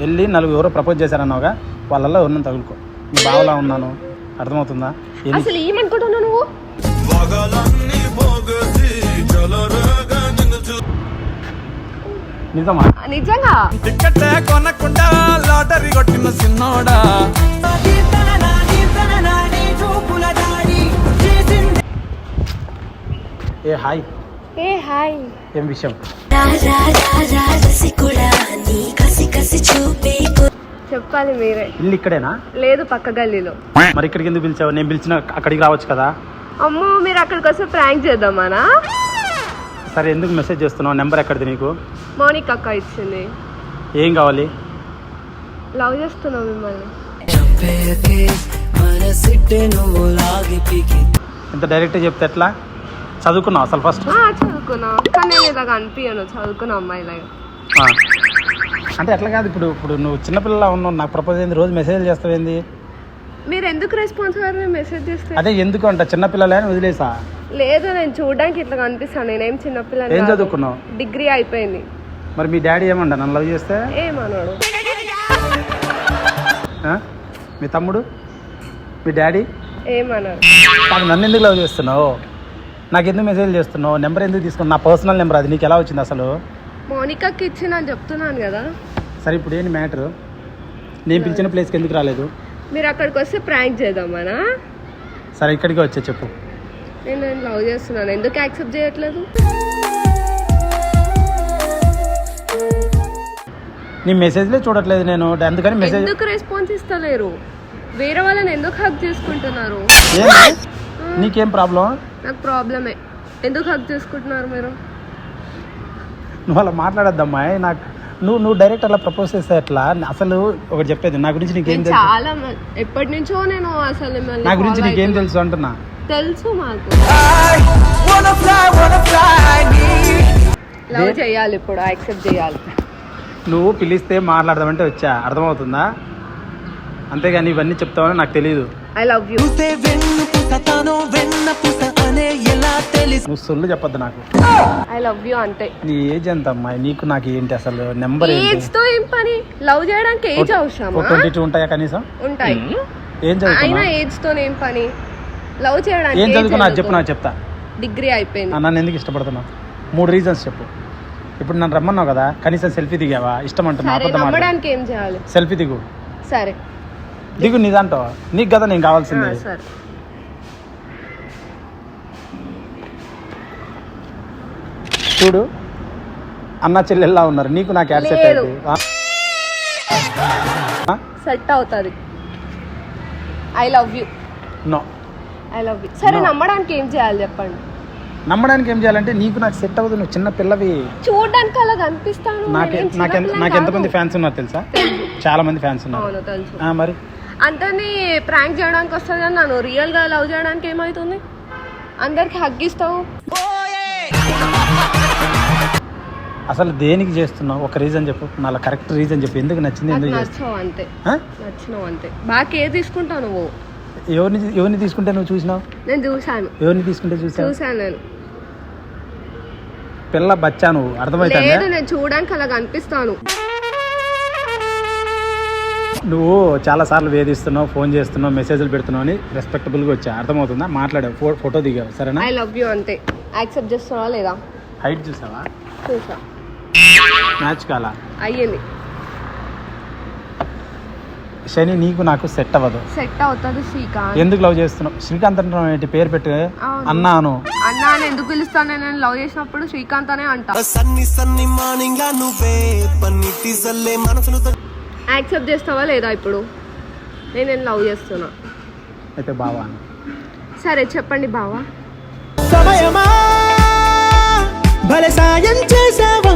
వెళ్ళి నలుగురు ఎవరో ప్రపోజ్ చేశారన్నావుగా, వాళ్ళల్లో ఉన్నాను తగులుకో. నీ బావలా ఉన్నాను, అర్థమవుతుందా? అసలు ఏమనుకుంటున్నావు నువ్వు? నిజమా? నిజంగా కొనకుండా లాటరీ కొట్టిన సిన్నోడా. ఏ హాయ్. ఏ హాయ్. ఏం విషయం? చెప్పాలి మీరే. ఇల్లు ఇక్కడేనా? లేదు, పక్క గల్లీలో. మరి ఇక్కడికి ఎందుకు పిలిచావు? నేను పిలిచిన అక్కడికి రావచ్చు కదా. అమ్మో, మీరు అక్కడికి వస్తే ప్రాంక్ చేద్దామానా? సరే, ఎందుకు మెసేజ్ చేస్తున్నావు? నెంబర్ ఎక్కడిది నీకు? మౌనిక అక్క ఇచ్చింది. ఏం కావాలి? లవ్ చేస్తున్నావు మిమ్మల్ని. ఇంత డైరెక్ట్గా చెప్తే ఎట్లా? చదువుకున్నావు అసలు ఫస్ట్? చదువుకున్నా, కానీ నేను ఇలాగ అనిపించను చదువుకున్నా అమ్మాయిలాగా. అంటే ఎట్లా కాదు, ఇప్పుడు ఇప్పుడు నువ్వు చిన్నపిల్లలా ఉన్నావు, నాకు ప్రపోజ్ అయింది, రోజు మెసేజ్ చేస్తావేంది? మీరు ఎందుకు రెస్పాన్స్ అవ్వరు మెసేజ్ చేస్తే? అదే ఎందుకు అంట, చిన్నపిల్లలే అని వదిలేసా. లేదు, నేను చూడడానికి ఇట్లా కనిపిస్తాను, నేనేం చిన్నపిల్ల. ఏం చదువుకున్నావు? డిగ్రీ అయిపోయింది. మరి మీ డాడీ ఏమంట నన్ను లవ్ చేస్తే? ఏమన్నాడు? మీ తమ్ముడు, మీ డాడీ ఏమన్నారు? నన్ను ఎందుకు లవ్ చేస్తున్నావు? నాకు ఎందుకు మెసేజ్ చేస్తున్నావు? నెంబర్ ఎందుకు తీసుకున్నావు? నా పర్సనల్ నెంబర్ అది, నీకు ఎలా వచ్చింది అసలు? మౌనికకి ఇచ్చిందని చెప్తున్నాను కదా. సరే, ఇప్పుడు ఏంటి మ్యాటర్? నేను పిలిచిన ప్లేస్కి ఎందుకు రాలేదు? మీరు అక్కడికి వస్తే ప్రాంక్ చేద్దామనా? సరే, ఇక్కడికి వచ్చే చెప్పు. నేను లవ్ చేస్తున్నాను, ఎందుకు యాక్సెప్ట్ చేయట్లేదు? నీ మెసేజ్లే చూడట్లేదు నేను, అందుకని మెసేజ్. ఎందుకు రెస్పాన్స్ ఇస్తలేరు? వేరే వాళ్ళని ఎందుకు హక్ చేసుకుంటున్నారు? నీకేం ప్రాబ్లం? నాకు ప్రాబ్లమే. ఎందుకు హక్ చేసుకుంటున్నారు మీరు? నువ్వు అలా మాట్లాడద్దమ్మా. నాకు నువ్వు డైరెక్ట్ అలా ప్రపోజ్ చేస్తే ఎట్లా? అసలు ఒకటి చెప్పేది, నా గురించి నీకేం తెలుసు? చాలా ఎప్పటి నుంచో నేను అసలు నా గురించి నీకేం తెలుసు అంటున్నా? తెలుసు, మాకు లవ్ చేయాలి, ఇప్పుడు యాక్సెప్ట్ చేయాలి. నువ్వు పిలిస్తే మాట్లాడదామంటే వచ్చా, అర్థమవుతుందా? అంతేగాని ఇవన్నీ చెప్తావని నాకు తెలియదు. I love you. నువ్వు సొల్లు చెప్పొద్దు నాకు. ఐ లవ్ యూ అంతే. నీ ఏజ్ ఎంత అమ్మాయి? నీకు నాకు ఏంటి అసలు? నెంబర్ ఏజ్ తో ఏం పని? లవ్ చేయడానికి ఏజ్ అవసరమా? 22 ఉంటాయా కనీసం? ఉంటాయి. ఏం చదువుకున్నా? అయినా ఏజ్ తో ఏం పని? లవ్ చేయడానికి ఏం చదువుకున్నా చెప్పు, నాకు చెప్తా. డిగ్రీ అయిపోయింది. నన్ను ఎందుకు ఇష్టపడుతున్నావు? 3 రీజన్స్ చెప్పు. ఇప్పుడు నన్ను రమ్మన్నావు కదా, కనీసం సెల్ఫీ దిగావా? ఇష్టం అంటున్నా. నమ్మడానికి ఏం చేయాలి? సెల్ఫీ దిగు. సరే దిగు, నీదంటావా? నీకు కదా నేను కావాల్సింది. సరే. చూడు, అన్న చెల్లెల్లా ఉన్నారు, నీకు నాకు యాడ్ సెట్ అయింది. సెట్ అవుతుంది. I love you. No, I love you. సరే, నమ్మడానికి ఏం చేయాలి చెప్పండి? నమ్మడానికి ఏం చేయాలంటే నీకు నాకు సెట్ అవ్వదు. నువ్వు చిన్న పిల్లవి. చూడడానికి అలా కనిపిస్తాను. నాకు ఎంతమంది ఫ్యాన్స్ ఉన్నారు తెలుసా? చాలా మంది ఫ్యాన్స్ ఉన్నారు. తెలుసు. మరి అందరినీ ప్రాంక్ చేయడానికి వస్తుంది కానీ నన్ను రియల్ గా లవ్ చేయడానికి ఏమవుతుంది? అందరికి హగ్గిస్తావు. అసలు దేనికి చేస్తున్నావు? ఒక రీజన్ చెప్పు, నా కరెక్ట్ రీజన్ చెప్పు. ఎందుకు నచ్చింది? ఎందుకు నచ్చావు అంతే. నచ్చినావు అంతే. బాగా ఏది తీసుకుంటావు నువ్వు? ఎవరిని తీసుకుంటే నువ్వు చూసినావు? నేను చూసాను. ఎవరిని తీసుకుంటే చూసాను నేను. పిల్ల బచ్చా నువ్వు, అర్థమైతే? లేదు, నేను చూడడానికి అలా కనిపిస్తాను. నువ్వు చాలా సార్లు వేధిస్తున్నావు, ఫోన్ చేస్తున్నావు, మెసేజ్లు పెడుతున్నావు అని రెస్పెక్టబుల్గా వచ్చా, అర్థమవుతుందా? మాట్లాడావు, ఫోటో దిగావు, సరేనా? ఐ లవ్ యూ అంతే. యాక్సెప్ట్ చేస్తున్నావా లేదా? హైట్ చూసావా? చూసా. మ్యాచ్ కాలా? అయ్యింది. శని, నీకు నాకు సెట్ అవ్వదు. సెట్ అవుతుంది. శ్రీకాంత్. ఎందుకు లవ్ చేస్తున్నావు? శ్రీకాంత్ అంటే ఏంటి? పేరు పెట్టు. అన్నా అను. అన్నా అని ఎందుకు పిలుస్తాను? నేను లవ్ చేసినప్పుడు శ్రీకాంత్ అనే అంటా. యాక్సెప్ట్ చేస్తావా లేదా? ఇప్పుడు నేను లవ్ చేస్తున్నా. అయితే బావా అను. సరే చెప్పండి బావా. సమయమా భలే సాయం చేసావా.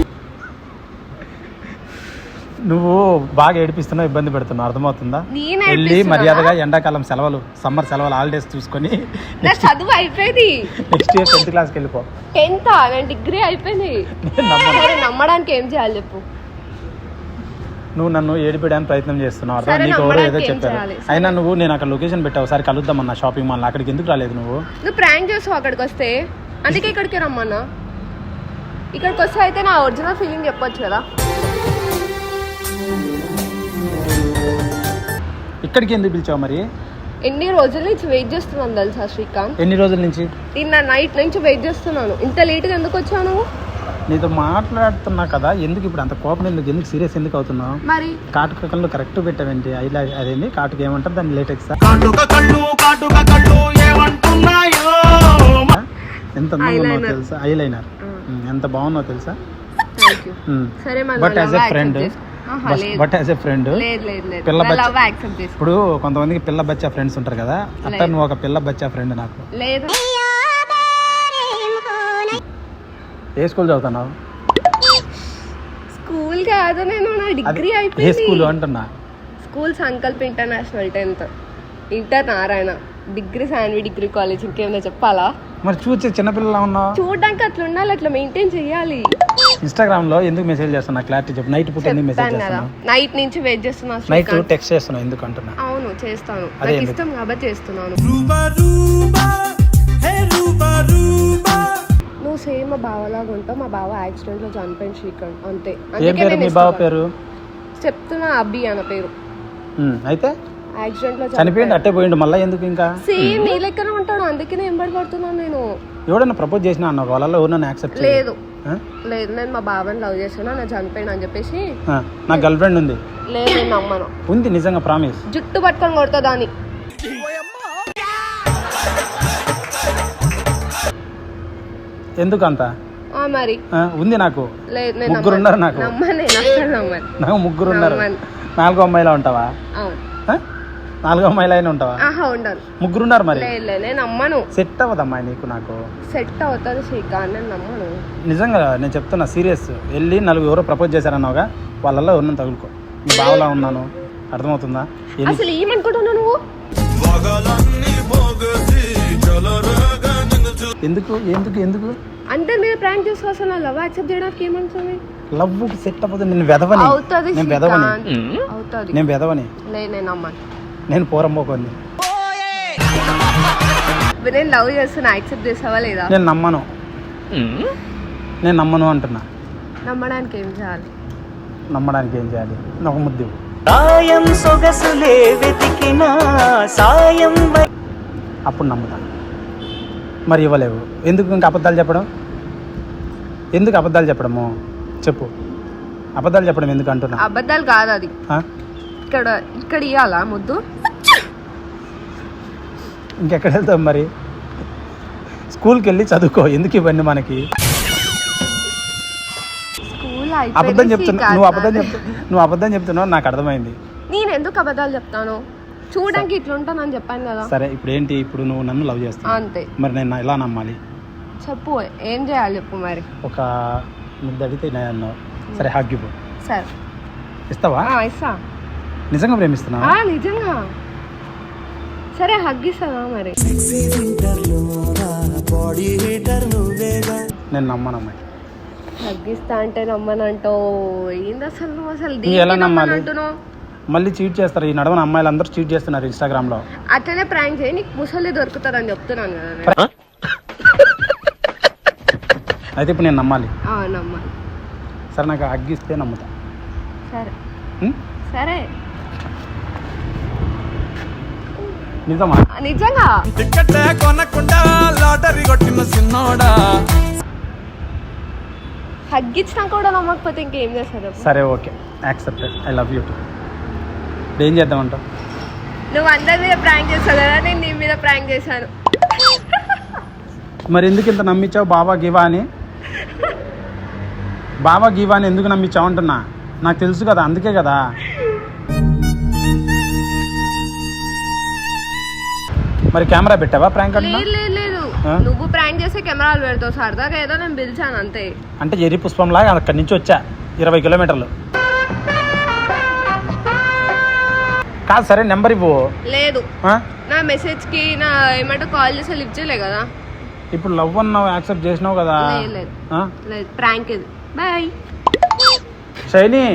నువ్వు బాగా ఏడిపిస్తున్నావు, ఇబ్బంది పెడుతున్నావు, అర్థమవుతుందా? వెళ్ళి వెళ్ళి మర్యాదగా ఎండాకాలం సెలవులు, సమ్మర్ సెలవులు, హాలిడేస్ చూసుకొని చదువు అయిపోయింది. నెక్స్ట్ ఇయర్ 10th క్లాస్కి వెళ్ళిపో. 10th? నేను డిగ్రీ అయిపోయింది. నమ్మడానికి ఏం చేయాలి చెప్పు? నువ్వు నన్ను ఏడిపేయడానికి ప్రయత్నం చేస్తున్నావు, అర్థం? నీకు ఎవరో ఏదో చెప్పారు. అయినా నువ్వు, నేను అక్కడ లొకేషన్ పెట్టావు, ఒకసారి కలుద్దామన్నా షాపింగ్ మాల్, అక్కడికి ఎందుకు రాలేదు నువ్వు? నువ్వు ప్రాంక్ చేస్తావు అక్కడికి వస్తే, అందుకే ఇక్కడికి రమ్మన్నా. ఇక్కడికి వస్తే అయితే నా ఒరిజినల్ ఫీలింగ్ చెప్పొచ్చు కదా. ఇక్కడికి ఎందుకు పిలిచావు మరి? ఎన్ని రోజుల నుంచి వెయిట్ చేస్తున్నాను తెలుసా శ్రీకాంత్? ఎన్ని రోజుల నుంచి? నిన్న నైట్ నుంచి వెయిట్ చేస్తున్నాను. ఇంత లేట్గా ఎందుకు వచ్చావు నువ్వు? నీతో మాట్లాడుతున్నా కదా, ఎందుకు ఇప్పుడు అంత కోపం ఎందుకు సీరియస్ ఎందుకు అవుతున్నావు? మరి కాటుక కళ్ళు కరెక్ట్ పెట్టావేంటి? అదేంటి కాటుక ఏమంటారు దాన్ని? లేటెక్స్ ఎంత అందంగా ఉన్నావు తెలుసా? ఐలైనర్ ఎంత బాగున్నావు తెలుసా? సరే బట్ యాజ్ ఎ ఫ్రెండ్ పిల్ల బచ్చా, ఇప్పుడు కొంతమందికి పిల్ల బచ్చా ఫ్రెండ్స్ ఉంటారు కదా, అట్లా నువ్వు ఒక పిల్ల బచ్చా ఫ్రెండ్ నాకు. లేదు. ఏ స్కూల్ చదువుతున్నావు? స్కూల్ కాదు, నేను నా డిగ్రీ ఏ అయిపోయింది. స్కూల్ అంటున్నా? School Sankalp international 10th, inter Narayana, degree Shanvi degree college. ఇంకేమైనా చెప్పాలా? మరి చూసే చిన్నపిల్లలా ఉన్నావు. చూడడానికి అట్లా ఉండాలి, అట్లా మెయింటైన్ చేయాలి. ఇన్స్టాగ్రామ్ లో ఎందుకు మెసేజ్ చేస్తున్నా క్లారిటీ చెప్పు. నైట్ పూట ఎందుకు మెసేజ్ చేస్తున్నా? నైట్ నుంచి వెయిట్ చేస్తున్నా. నైట్ టెక్స్ట్ చేస్తున్నా ఎందుకు అంటున్నా? అవును చేస్తాను, అదే నాకు ఇష్టం కాబట్టి చేస్తున్నాను. నువ్వు సేమ్ మా బావలాగా ఉంటావు. మా బావ యాక్సిడెంట్ లో చనిపోయిన శ్రీకాంత్, అంతే. ఏం పేరు మీ బావ పేరు? చెప్తున్నా, అబ్బి అన్న పేరు. అయితే యాక్సిడెంట్ లో చనిపోయిండు, అట్టే పోయిండు, మళ్ళీ ఎందుకు ఇంకా? సేమ్ నీ లెక్కనే ఉంటాడు, అందుకే నేను ఎంబడి పడుతున్నాను. నేను ఎవడన్నా ప్రపోజ్ చేసినా అన్న వాళ్ళలో ఎవరన్నా యాక్సెప్ట్ లేదు లేదు, నేను మా బావని లవ్ చేస్తున్నా, నా చనిపోయినా అని చెప్పేసి. నా గర్ల్ ఫ్రెండ్ ఉంది. లేదు, నేను నమ్మను. ఉంది నిజంగా, ప్రామిస్. జుట్టు పట్టుకొని కొడతా దాన్ని. ఎందుకు అంత మరి ఉంది నాకు. లేదు, నేను ముగ్గురు ఉన్నారు నాకు. నాకు ముగ్గురు ఉన్నారు. 4వ అమ్మాయిలా ఉంటావా? అవును. 4వ అమ్మాయిలా అయినా ఉంటావా? ఉండను. ముగ్గురు ఉన్నారు మరి. నేను నమ్మను. సెట్ అవ్వదు అమ్మాయి నీకు నాకు. సెట్ అవుతుంది శ్రీకాంత్, నేను నమ్మను. నిజంగా నేను చెప్తున్నా సీరియస్. వెళ్ళి 4 ఎవరో ప్రపోజ్ చేశారన్నావుగా, వాళ్ళల్లో ఉన్నాను తగులుకో. నీ బావలా ఉన్నాను, అర్థమవుతుందా? అసలు ఏమనుకుంటున్నావు నువ్వు? ఎందుకు ఎందుకు ఎందుకు అంటే మీరు ప్రాంక్ చేసుకో. అసలు నా లవ్ యాక్సెప్ట్ చేయడానికి ఏమంటుంది? లవ్ సెట్ అవ్వదు. నేను వెదవని. నేను వెదవని. నేను నమ్మను. నేను పోరంబోకొని. నేను లవ్ చేస్తున్నా, యాక్సెప్ట్ చేసావా లేదా? నేను నమ్మను అంటున్నా. నమ్మడానికి ఏం చేయాలి? నాకు ముద్దు. అప్పుడు నమ్ముతా. మరి ఇవ్వలేవు ఎందుకు? ఇంకా అబద్ధాలు చెప్పడం ఎందుకు? అబద్ధాలు చెప్పు. అబద్ధాలు చెప్పడం ఎందుకు అంటున్నా? అబద్ధాలు కాదు అది. ఇక్కడ ఇవ్వాలా ముద్దు? ఇంకెక్కడ వెళ్తాం మరి? స్కూల్కి వెళ్ళి చదువుకో. ఎందుకు ఇవన్నీ మనకి? అబద్ధం చెప్తున్నావు. నువ్వు అబద్ధం చెప్తున్నావు, నాకు అర్థమైంది. నేను ఎందుకు అబద్ధాలు చెప్తాను? చూడడానికి ఇట్లా ఉంటానని చెప్పాను కదా. సరే, ఇప్పుడు ఏంటి? ఇప్పుడు నువ్వు నన్ను లవ్ చేస్తావు అంతే. మరి నేను ఎలా నమ్మాలి చెప్పు, ఏం చేయాలి చెప్పు. మరి ఒక ముద్దు అడిగితే నేను అన్నావు. సరే, హగ్ ఇవ్వు. సరే, ఇస్తావా? ఇస్తా. నిజంగా ప్రేమిస్తున్నావా? నిజంగా. సరే, హగ్ ఇస్తావా? మరి నేను నమ్మనమ్మాయి. హగ్ ఇస్తా అంటే నమ్మనంటో ఏంది అసలు? నువ్వు అసలు ఎలా నమ్మాలి? అంటున్నావు? మళ్ళీ చీట్ చేస్తారు. ఈ నడవన అమ్మాయిలు అందరూ చీట్ చేస్తున్నారు ఇన్స్టాగ్రామ్ లో. అట్లనే ప్రాంక్ చేయి, నీకు ముసలి దొరుకుతారని చెప్తున్నాను కదా. అయితే ఇప్పుడు నేను నమ్మాలి. నమ్మాలి. సరే, నాకు అగ్గిస్తే నమ్ముతా. సరే సరే, నిజమా? నిజంగా. టికెట్ కొనకుండా లాటరీ కొట్టిన సిన్నోడా. హగ్గిచ్చినా కూడా నమ్మకపోతే ఇంకేం చేస్తారు? సరే, okay, accepted. I love you. ఏం చేద్దామంటావు? నువ్వు అందరి మీద ప్రాంక్ చేస్తావు కదా, నేను నీ మీద ప్రాంక్ చేశాను. మరి ఎందుకు ఇంత నమ్మించావు? బాబా గివా అని ఎందుకు నమ్మించావు అంటున్నా. నాకు తెలుసు కదా, అందుకే కదా. మరి కెమెరా పెట్టావా ప్రాంక్? లేదు, నువ్వు ప్రాంక్ చేస్తే కెమెరాలు పెడతావు. సరదాగా ఏదో నేను పిలిచాను అంతే. అంటే ఎరి పుష్పంలాగా అక్కడి నుంచి వచ్చా 20 కిలోమీటర్లు. కాదు, సరే, నెంబర్ ఇవ్వు. లేదు, నా మెసేజ్ కి నా ఏమంటే కాల్ చేసి లిఫ్ట్ చేయలే కదా. ఇప్పుడు లవ్ అన్నావు, యాక్సెప్ట్ చేసినావు కదా. లేదు, ప్రాంక్ ఇది. బాయ్. షైనీ.